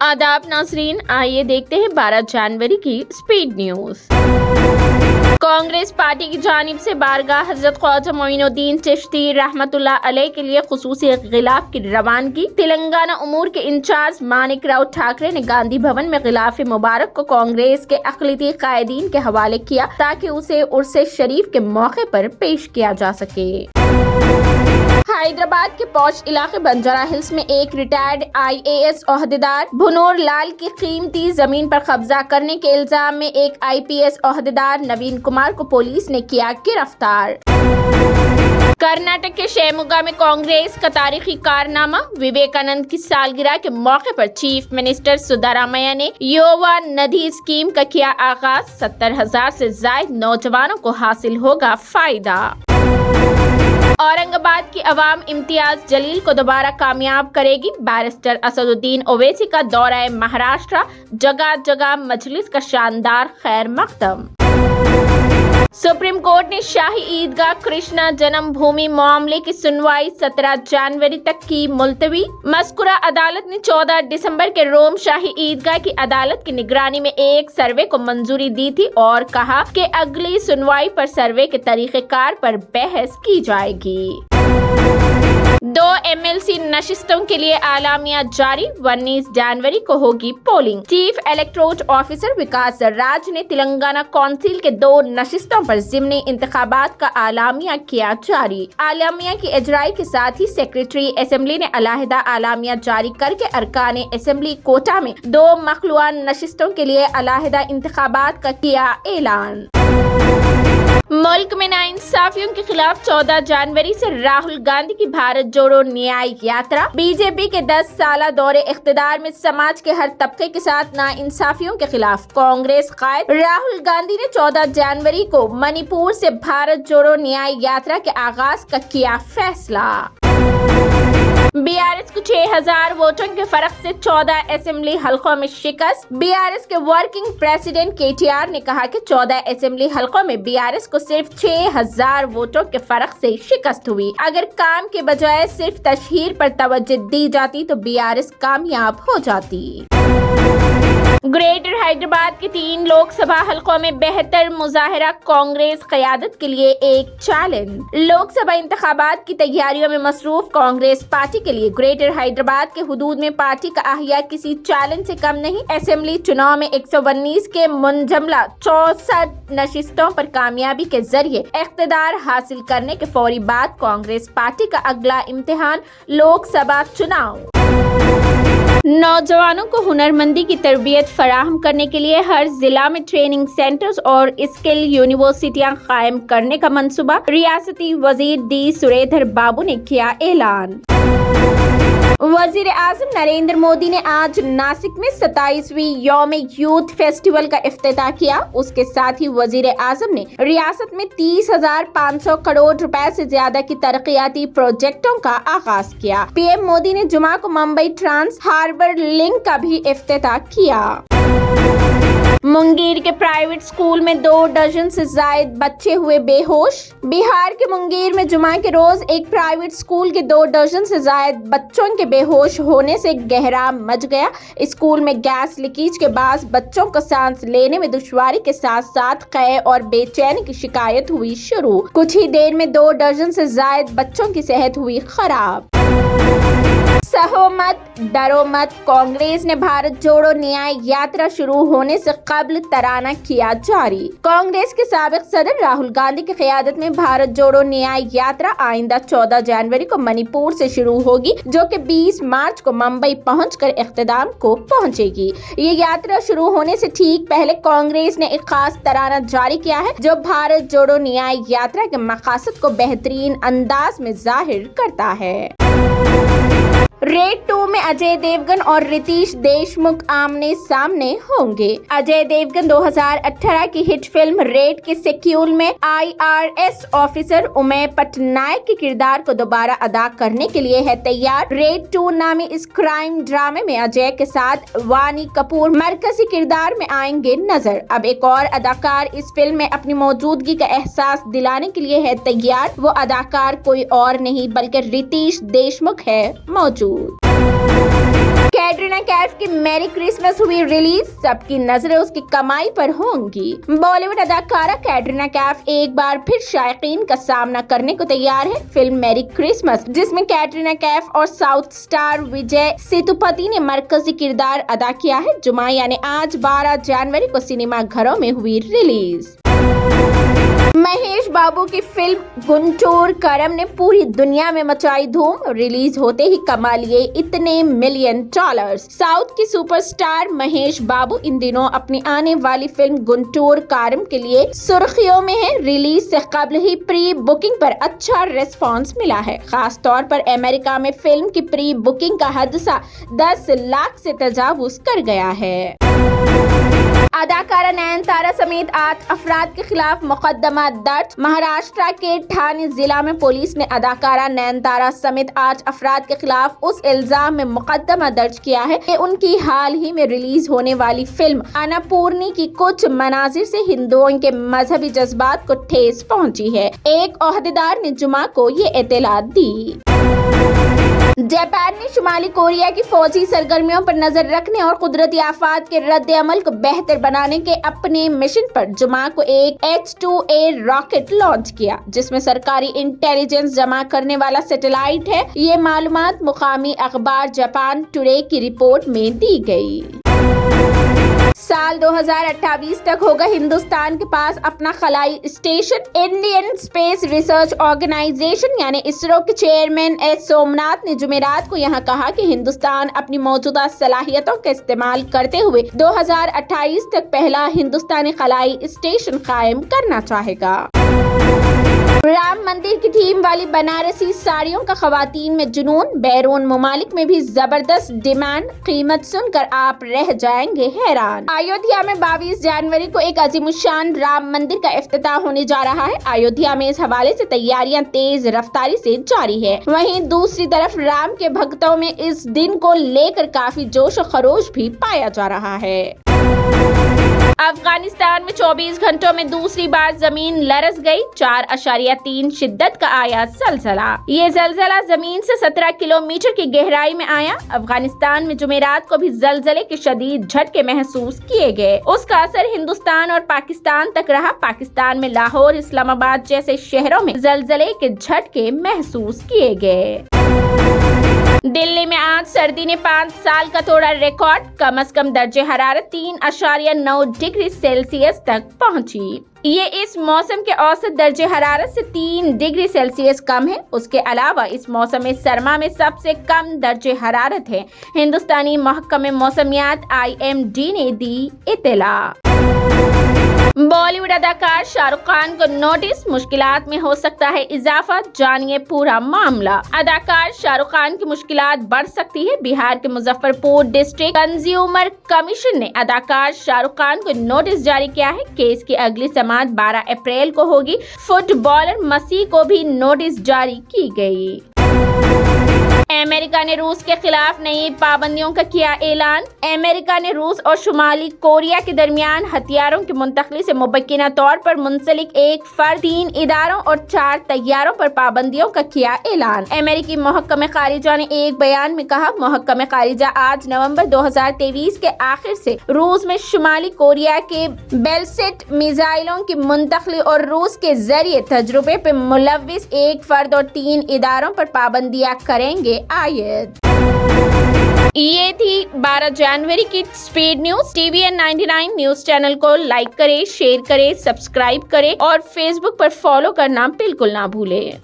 आदाब नाजरीन, आइए देखते हैं 12 जनवरी की स्पीड न्यूज। कांग्रेस पार्टी की जानिब से बारगाह हजरत ख्वाजा मोइनुद्दीन चिश्ती रहमतुल्लाह अलैह के लिए खुसूसी गिलाफ की रवानगी। तेलंगाना उमूर के इंचार्ज मानिक राव ठाकरे ने गांधी भवन में गिलाफ मुबारक को कांग्रेस के अक़लियती कायदीन के हवाले किया ताकि उसे उर्से शरीफ के मौके पर पेश किया जा सके। हैदराबाद के पौश इलाके बंजारा हिल्स में एक रिटायर्ड IAS ओहदेदार भुनोर लाल की कीमती जमीन पर कब्जा करने के इल्जाम में एक IPS ओहदेदार नवीन कुमार को पुलिस ने किया गिरफ्तार। कर्नाटक के शिवमोगा में कांग्रेस का तारीखी कारनामा। विवेकानंद की सालगिरह के मौके पर चीफ मिनिस्टर सिद्धरामैया ने युवा निधि स्कीम का किया आगाज। 70,000 से ज्यादा नौजवानों को हासिल होगा फायदा। औरंगाबाद की अवाम इम्तियाज जलील को दोबारा कामयाब करेगी। बैरिस्टर असदुद्दीन ओवैसी का दौरा महाराष्ट्र, जगह जगह मजलिस का शानदार खैर मकदम। सुप्रीम कोर्ट ने शाही ईदगाह कृष्णा जन्मभूमि मामले की सुनवाई 17 जनवरी तक की मुलतवी। मज़कूरा अदालत ने 14 दिसंबर के रोम शाही ईदगाह की अदालत की निगरानी में एक सर्वे को मंजूरी दी थी और कहा कि अगली सुनवाई पर सर्वे के तरीक़ेकार पर बहस की जाएगी। 2 MLC नशिस्तों के लिए आलामिया जारी। 19 जनवरी को होगी पोलिंग। चीफ इलेक्टोरल ऑफिसर विकास राज ने तेलंगाना कौंसिल के 2 नशिस्तों पर ज़िमनी इंतखाबात का आलामिया किया जारी। आलामिया की इजराई के साथ ही सेक्रेटरी असेंबली ने अलहदा आलामिया जारी करके अरकान असेंबली कोटा में 2 मखलूआ नशिस्तों के लिए अलहदा इंतखाबात का किया ऐलान। मुल्क में नाइंसाफियों के खिलाफ 14 जनवरी से राहुल गांधी की भारत जोड़ो न्याय यात्रा। बीजेपी के 10 साला दौरे इख्तिदार में समाज के हर तबके के साथ नाइंसाफियों के खिलाफ कांग्रेस कायद। राहुल गांधी ने 14 जनवरी को मणिपुर से भारत जोड़ो न्याय यात्रा के आगाज का किया फैसला। BRS को 6,000 वोटों के फर्क से 14 असेंबली हलकों में शिकस्त। BRS के वर्किंग प्रेसिडेंट KTR ने कहा कि 14 असेंबली हलकों में BRS को सिर्फ 6,000 वोटों के फर्क से शिकस्त हुई। अगर काम के बजाय सिर्फ तशहीर पर तवज्जो दी जाती तो BRS कामयाब हो जाती। ग्रेटर हैदराबाद के 3 लोकसभा हलकों में बेहतर मुजाहरा, कांग्रेस क़यादत के लिए एक चैलेंज। लोकसभा इंतखाबात की तैयारियों में मसरूफ कांग्रेस पार्टी के लिए ग्रेटर हैदराबाद के हुदूद में पार्टी का अहिया किसी चैलेंज से कम नहीं। असेंबली चुनाव में 119 के मुंजमला 64 नशिस्तों पर कामयाबी के जरिए इख्तिदार हासिल करने के फौरी बाद कांग्रेस पार्टी का अगला इम्तिहान लोकसभा चुनाव। नौजवानों को हुनरमंदी की तरबियत फराहम करने के लिए हर जिला में ट्रेनिंग सेंटर्स और स्किल यूनिवर्सिटियां कायम करने का मंसूबा। रियासती वजीर D सुरेंद्र बाबू ने किया ऐलान। वजीर आजम नरेंद्र मोदी ने आज नासिक में 27वीं यौम यूथ फेस्टिवल का इफ्तिताह किया। उसके साथ ही वजीर आजम ने रियासत में 30,500 करोड़ रुपए से ज्यादा की तरक्याती प्रोजेक्टों का आगाज किया। PM मोदी ने जुमा को मुंबई ट्रांस हार्बर लिंक का भी इफ्तिताह किया। मुंगेर के प्राइवेट स्कूल में 2 दर्जन से ज्यादा बच्चे हुए बेहोश। बिहार के मुंगेर में जुमा के रोज एक प्राइवेट स्कूल के 2 दर्जन से ज्यादा बच्चों के बेहोश होने से गहराम मच गया। स्कूल में गैस लीकेज के बाद बच्चों को सांस लेने में दुश्वारी के साथ साथ कै और बेचैनी की शिकायत हुई शुरू। कुछ ही देर में 2 दर्जन से ज्यादा बच्चों की सेहत हुई खराब। सहो मत डरो मत, कांग्रेस ने भारत जोड़ो न्याय यात्रा शुरू होने से कबल तराना किया जारी। कांग्रेस के साबिक सदर राहुल गांधी की क़यादत में भारत जोड़ो न्याय यात्रा आइंदा 14 जनवरी को मणिपुर से शुरू होगी, जो कि 20 मार्च को मुंबई पहुंचकर इख्तिताम को पहुंचेगी। ये यात्रा शुरू होने से ठीक पहले कांग्रेस ने एक खास तराना जारी किया है जो भारत जोड़ो न्याय यात्रा के मकासद को बेहतरीन अंदाज में जाहिर करता है। रेड 2 में अजय देवगन और रितेश देशमुख आमने सामने होंगे। अजय देवगन 2018 की हिट फिल्म रेड के सेक्यूल में IRS ऑफिसर उमेय पटनायक के किरदार को दोबारा अदा करने के लिए है तैयार। रेड 2 नामी इस क्राइम ड्रामे में अजय के साथ वानी कपूर मरकजी किरदार में आएंगे नजर। अब एक और अदाकार इस फिल्म में अपनी मौजूदगी का एहसास दिलाने के लिए है तैयार। वो अदाकार कोई और नहीं बल्कि रितेश देशमुख है मौजूद। कैटरीना कैफ की मैरी क्रिसमस हुई रिलीज, सबकी नजरें उसकी कमाई पर होंगी। बॉलीवुड अदाकारा कैटरीना कैफ एक बार फिर शायकीन का सामना करने को तैयार है। फिल्म मैरी क्रिसमस, जिसमें कैटरीना कैफ और साउथ स्टार विजय सेतुपति ने मरकजी किरदार अदा किया है, जुमा यानी आज 12 जनवरी को सिनेमा घरों में हुई रिलीज। महेश बाबू की फिल्म गुंटूर करम ने पूरी दुनिया में मचाई धूम, रिलीज होते ही कमा लिए इतने मिलियन डॉलर्स। साउथ की सुपरस्टार महेश बाबू इन दिनों अपनी आने वाली फिल्म गुंटूर करम के लिए सुर्खियों में है। रिलीज से कबल ही प्री बुकिंग पर अच्छा रिस्पांस मिला है। खास तौर पर अमेरिका में फिल्म की प्री बुकिंग का हादसा 10 लाख से तजावुज कर गया है। अदाकारा नयनतारा समेत 8 अफराद के खिलाफ मुकदमा दर्ज। महाराष्ट्र के ठाणे जिला में पुलिस ने अदाकारा नयनतारा समेत 8 अफराद के खिलाफ उस इल्जाम में मुकदमा दर्ज किया है कि उनकी हाल ही में रिलीज होने वाली फिल्म अन्नपूर्णी की कुछ मनाजिर से हिंदुओं के मजहबी जज्बात को ठेस पहुंची है। एक ओहदेदार ने जुमा को ये इत्तला दी। जापान ने शुमाली कोरिया की फौजी सरगर्मियों पर नजर रखने और कुदरती आफात के रद्द अमल को बेहतर बनाने के अपने मिशन पर जुमा को एक H-2A रॉकेट लॉन्च किया, जिसमें सरकारी इंटेलिजेंस जमा करने वाला सैटेलाइट है। ये मालूमात मुकामी अखबार जापान टुडे की रिपोर्ट में दी गई। साल 2028 तक होगा हिंदुस्तान के पास अपना खलाई station. Indian space research organisation यानी इसरो के चेयरमैन एस सोमनाथ ने जुमेरात को यहां कहा कि हिंदुस्तान अपनी मौजूदा सलाहियतों का इस्तेमाल करते हुए 2028 तक पहला हिंदुस्तानी खलाई स्टेशन कायम करना चाहेगा। राम मंदिर की थीम वाली बनारसी साड़ियों का खवातीन में जुनून, बैरून ममालिक में भी जबरदस्त डिमांड। कीमत सुनकर आप रह जाएंगे हैरान। अयोध्या में 22 जनवरी को एक अजीमुशान राम मंदिर का इफ्तिताह होने जा रहा है। अयोध्या में इस हवाले से तैयारियां तेज रफ्तारी से जारी है। वहीं दूसरी तरफ राम के भक्तों में इस दिन को लेकर काफी जोश और खरोश भी पाया जा रहा है। अफगानिस्तान में 24 घंटों में दूसरी बार जमीन लरस गई। 4.3 शिद्दत का आया जलजला। ये जलजला जमीन से 17 किलोमीटर की गहराई में आया। अफगानिस्तान में जुमेरात को भी जलजले के शदीद झटके महसूस किए गए। उसका असर हिंदुस्तान और पाकिस्तान तक रहा। पाकिस्तान में लाहौर, इस्लामाबाद जैसे शहरों में जलजले के झटके महसूस किए गए। दिल्ली में आज सर्दी ने 5 साल का तोड़ा रिकॉर्ड। कम से कम दर्जे हरारत 3.9 डिग्री सेल्सियस तक पहुंची। ये इस मौसम के औसत दर्जे हरारत से 3 डिग्री सेल्सियस कम है। उसके अलावा इस मौसम सरमा में सबसे कम दर्जे हरारत है। हिंदुस्तानी महकमे मौसमियात IMD ने दी इत्तला। बॉलीवुड अदाकार शाहरुख खान को नोटिस, मुश्किलात में हो सकता है इजाफा, जानिए पूरा मामला। अदाकार शाहरुख खान की मुश्किलात बढ़ सकती है। बिहार के मुजफ्फरपुर डिस्ट्रिक्ट कंज्यूमर कमीशन ने अदाकार शाहरुख खान को नोटिस जारी किया है। केस की अगली समाअत 12 अप्रैल को होगी। फुटबॉलर मसीह को भी नोटिस जारी की गई। अमेरिका ने रूस के खिलाफ नई पाबंदियों का किया ऐलान। अमेरिका ने रूस और शुमाली कोरिया के दरमियान हथियारों की मुंतकली से मुबक्किना तौर पर मुंसलिक एक फर्द, 3 इदारों और 4 तैयारों पर पाबंदियों का किया ऐलान। अमेरिकी महकमे खारिजा ने एक बयान में कहा, महकमे खारिजा आज नवंबर 2023 के आखिर से रूस में शुमाली कोरिया के बैलिस्टिक मिसाइलों की मुंतकली और रूस के जरिए तजुर्बे पर मुलव्विस एक फर्द और 3 इदारों पर पाबंदियां करेंगे आयत। ये थी 12 जनवरी की speed news. TVN 99 news channel को लाइक करें, शेयर करें, सब्सक्राइब करें और फेसबुक पर फॉलो करना बिल्कुल ना भूलें।